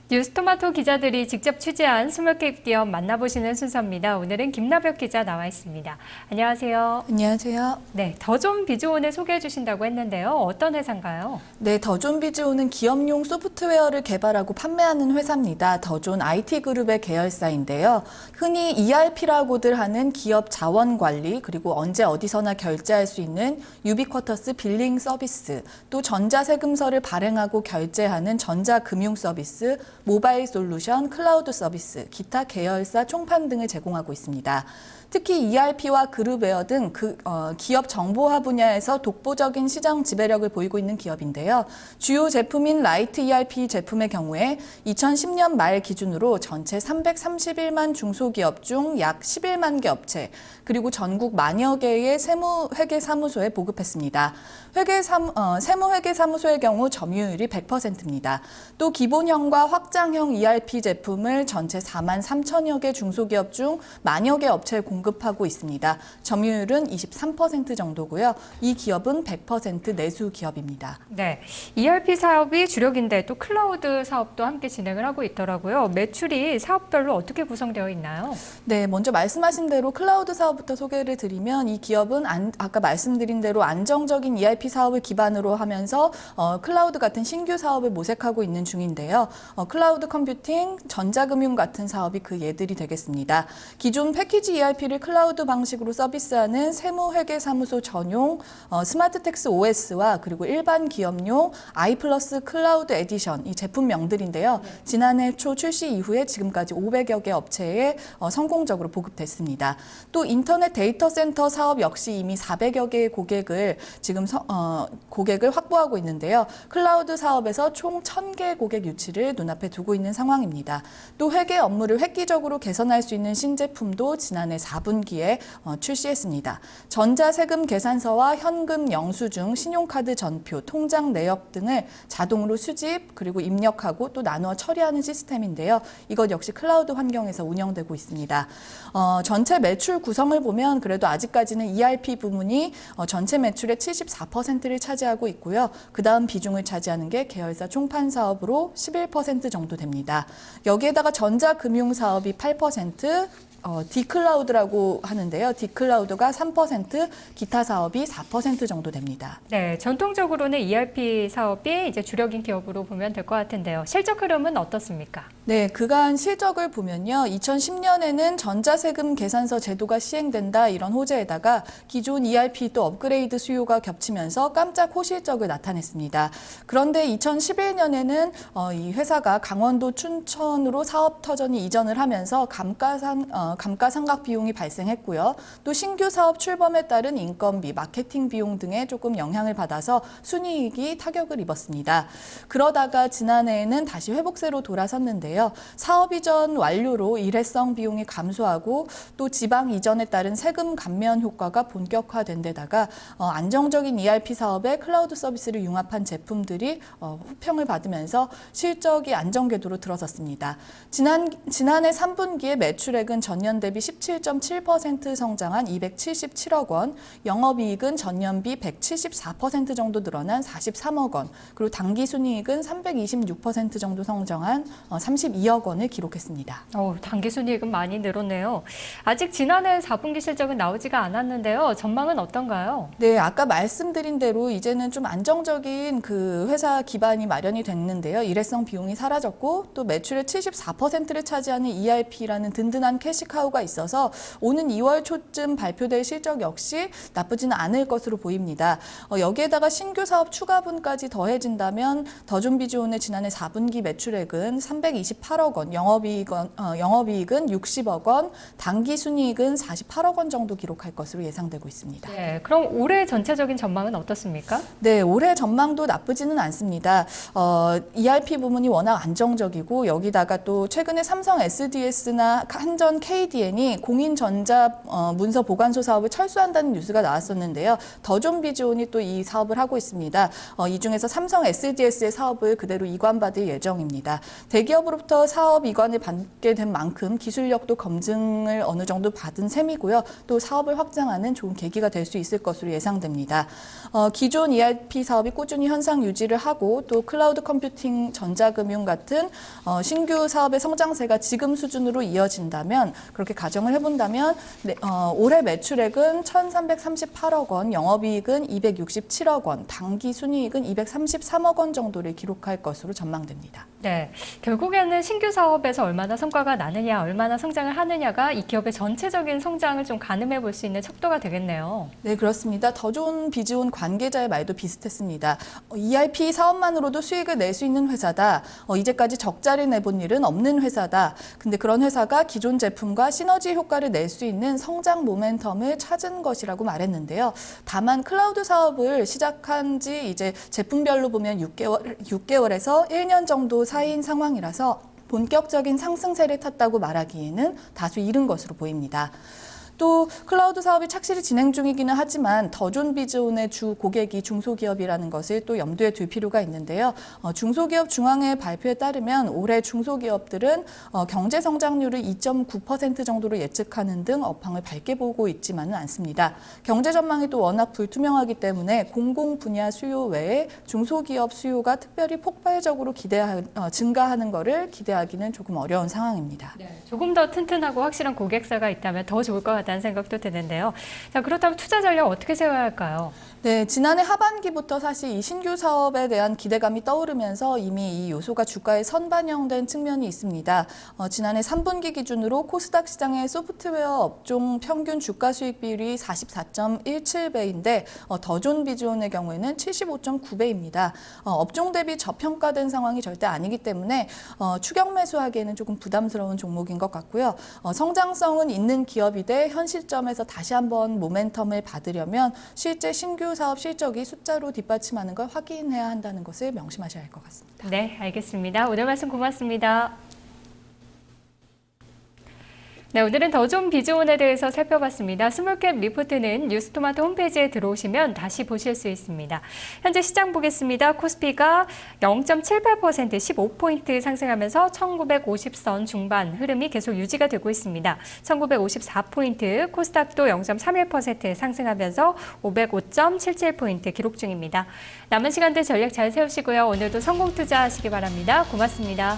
뉴스토마토 기자들이 직접 취재한 20개 기업 만나보시는 순서입니다. 오늘은 김나벽 기자 나와 있습니다. 안녕하세요. 안녕하세요. 네, 더존 비즈온을 소개해 주신다고 했는데요. 어떤 회사인가요? 네, 더존 비즈온은 기업용 소프트웨어를 개발하고 판매하는 회사입니다. 더존 IT그룹의 계열사인데요. 흔히 ERP라고들 하는 기업 자원 관리, 그리고 언제 어디서나 결제할 수 있는 유비쿼터스 빌링 서비스, 또 전자세금서를 발행하고 결제하는 전자금융 서비스, 모바일 솔루션, 클라우드 서비스, 기타 계열사 총판 등을 제공하고 있습니다. 특히 ERP와 그룹웨어 등 기업 정보화 분야에서 독보적인 시장 지배력을 보이고 있는 기업인데요. 주요 제품인 라이트 ERP 제품의 경우에 2010년 말 기준으로 전체 331만 중소기업 중 약 11만 개 업체, 그리고 전국 만여 개의 세무회계사무소에 보급했습니다. 세무회계사무소의 경우 점유율이 100%입니다. 또 기본형과 확장형 ERP 제품을 전체 4만 3천여 개 중소기업 중 만여 개 업체에 공급하고 있습니다. 점유율은 23% 정도고요. 이 기업은 100% 내수 기업입니다. 네, ERP 사업이 주력인데 또 클라우드 사업도 함께 진행을 하고 있더라고요. 매출이 사업별로 어떻게 구성되어 있나요? 네, 먼저 말씀하신 대로 클라우드 사업부터 소개를 드리면 이 기업은 아까 말씀드린 대로 안정적인 ERP 사업을 기반으로 하면서 클라우드 같은 신규 사업을 모색하고 있는 중인데요. 클라우드 컴퓨팅, 전자금융 같은 사업이 그 예들이 되겠습니다. 기존 패키지 ERP를 클라우드 방식으로 서비스하는 세무회계사무소 전용 스마트텍스 OS와 그리고 일반 기업용 아이플러스 클라우드 에디션, 이 제품명들인데요. 지난해 초 출시 이후에 지금까지 500여 개 업체에 성공적으로 보급됐습니다. 또 인터넷 데이터 센터 사업 역시 이미 400여 개의 고객을 확보하고 있는데요. 클라우드 사업에서 총 1,000개 고객 유치를 눈앞에 두고 있는 상황입니다. 또 회계 업무를 획기적으로 개선할 수 있는 신제품도 지난해 4분기에 출시했습니다. 전자세금 계산서와 현금 영수증, 신용카드 전표, 통장 내역 등을 자동으로 수집, 그리고 입력하고 또 나누어 처리하는 시스템인데요. 이것 역시 클라우드 환경에서 운영되고 있습니다. 전체 매출 구성을 보면 그래도 아직까지는 ERP 부문이 전체 매출의 74%를 차지하고 있고요. 그 다음 비중을 차지하는 게 계열사 총판 사업으로 11% 정도 됩니다. 여기에다가 전자금융 사업이 8%, 디클라우드라고 하는데요. 디클라우드가 3%, 기타 사업이 4% 정도 됩니다. 네, 전통적으로는 ERP 사업이 이제 주력인 기업으로 보면 될 것 같은데요. 실적 흐름은 어떻습니까? 네, 그간 실적을 보면요. 2010년에는 전자세금 계산서 제도가 시행된다 이런 호재에다가 기존 ERP 또 업그레이드 수요가 겹치면서 깜짝 호실적을 나타냈습니다. 그런데 2011년에는 이 회사가 강원도 춘천으로 사업 터전이 이전을 하면서 감가상각 비용이 발생했고요. 또 신규 사업 출범에 따른 인건비, 마케팅 비용 등에 조금 영향을 받아서 순이익이 타격을 입었습니다. 그러다가 지난해에는 다시 회복세로 돌아섰는데요. 사업 이전 완료로 일회성 비용이 감소하고 또 지방 이전에 따른 세금 감면 효과가 본격화된 데다가 안정적인 ERP 사업에 클라우드 서비스를 융합한 제품들이 호평을 받으면서 실적이 안정 궤도로 들어섰습니다. 지난해 3분기에 매출액은 전년 대비 17.7% 성장한 277억 원, 영업이익은 전년비 174% 정도 늘어난 43억 원, 그리고 당기순이익은 326% 정도 성장한 32억 원을 기록했습니다. 당기순이익은 많이 늘었네요. 아직 지난해 4분기 실적은 나오지가 않았는데요. 전망은 어떤가요? 네, 아까 말씀드린 대로 이제는 좀 안정적인 그 회사 기반이 마련이 됐는데요. 일회성 비용이 사라졌고 또 매출의 74%를 차지하는 ERP라는 든든한 캐시카우가 있어서 오는 2월 초쯤 발표될 실적 역시 나쁘지는 않을 것으로 보입니다. 여기에다가 신규 사업 추가분까지 더해진다면 더존 비즈온의 지난해 4분기 매출액은 328억 원, 영업이익은 60억 원, 당기순이익은 48억 원 정도 기록할 것으로 예상되고 있습니다. 네, 그럼 올해 전체적인 전망은 어떻습니까? 네, 올해 전망도 나쁘지는 않습니다. ERP 부문이 워낙 안정적이고 여기다가 또 최근에 삼성 SDS나 한전 KDN이 공인전자 문서 보관소 사업을 철수한다는 뉴스가 나왔었는데요. 더존 비즈온이 또 이 사업을 하고 있습니다. 이 중에서 삼성 SDS의 사업을 그대로 이관받을 예정입니다. 대기업으로부터 사업 이관을 받게 된 만큼 기술력도 검증을 어느 정도 받은 셈이고요. 또 사업을 확장하는 좋은 계기가 될 수 있을 것으로 예상됩니다. 기존 ERP 사업이 꾸준히 현상 유지를 하고 또 클라우드 컴퓨팅, 전자금융 같은 신규 사업의 성장세가 지금 수준으로 이어진다면, 그렇게 가정을 해본다면 올해 매출액은 1,338억 원, 영업이익은 267억 원, 당기 순이익은 233억 원 정도를 기록할 것으로 전망됩니다. 네, 결국에는 신규 사업에서 얼마나 성과가 나느냐, 얼마나 성장을 하느냐가 이 기업의 전체적인 성장을 좀 가늠해 볼 수 있는 척도가 되겠네요. 네, 그렇습니다. 더존 비즈온 관계자의 말도 비슷했습니다. ERP 사업만으로도 수익을 낼 수 있는 회사다. 이제까지 적자를 내본 일은 없는 회사다. 근데 그런 회사가 기존 제품과 시너지 효과를 낼 수 있는 성장 모멘텀을 찾은 것이라고 말했는데요. 다만 클라우드 사업을 시작한 지 이제 제품별로 보면 6개월에서 1년 정도 사이인 상황이라서 본격적인 상승세를 탔다고 말하기에는 다소 이른 것으로 보입니다. 또 클라우드 사업이 착실히 진행 중이기는 하지만 더존 비즈온의 주 고객이 중소기업이라는 것을 또 염두에 둘 필요가 있는데요. 중소기업 중앙회 발표에 따르면 올해 중소기업들은 경제 성장률을 2.9% 정도로 예측하는 등 업황을 밝게 보고 있지만은 않습니다. 경제 전망이 또 워낙 불투명하기 때문에 공공 분야 수요 외에 중소기업 수요가 특별히 폭발적으로 증가하는 것을 기대하기는 조금 어려운 상황입니다. 네, 조금 더 튼튼하고 확실한 고객사가 있다면 더 좋을 것 같다는 생각도 드는데요. 자, 그렇다면 투자 전략 어떻게 세워야 할까요? 네, 지난해 하반기부터 사실 이 신규 사업에 대한 기대감이 떠오르면서 이미 이 요소가 주가에 선반영된 측면이 있습니다. 지난해 3분기 기준으로 코스닥 시장의 소프트웨어 업종 평균 주가 수익 비율이 44.17배인데 더존 비즈온의 경우에는 75.9배입니다. 업종 대비 저평가된 상황이 절대 아니기 때문에 추격 매수하기에는 조금 부담스러운 종목인 것 같고요. 성장성은 있는 기업이되 현 시점에서 다시 한번 모멘텀을 받으려면 실제 신규 사업 실적이 숫자로 뒷받침하는 걸 확인해야 한다는 것을 명심하셔야 할 것 같습니다. 네, 알겠습니다. 오늘 말씀 고맙습니다. 네, 오늘은 더존 비즈온에 대해서 살펴봤습니다. 스몰캡 리포트는 뉴스토마토 홈페이지에 들어오시면 다시 보실 수 있습니다. 현재 시장 보겠습니다. 코스피가 0.78% 15포인트 상승하면서 1950선 중반 흐름이 계속 유지가 되고 있습니다. 1954포인트, 코스닥도 0.31% 상승하면서 505.77포인트 기록 중입니다. 남은 시간들 전략 잘 세우시고요. 오늘도 성공 투자하시기 바랍니다. 고맙습니다.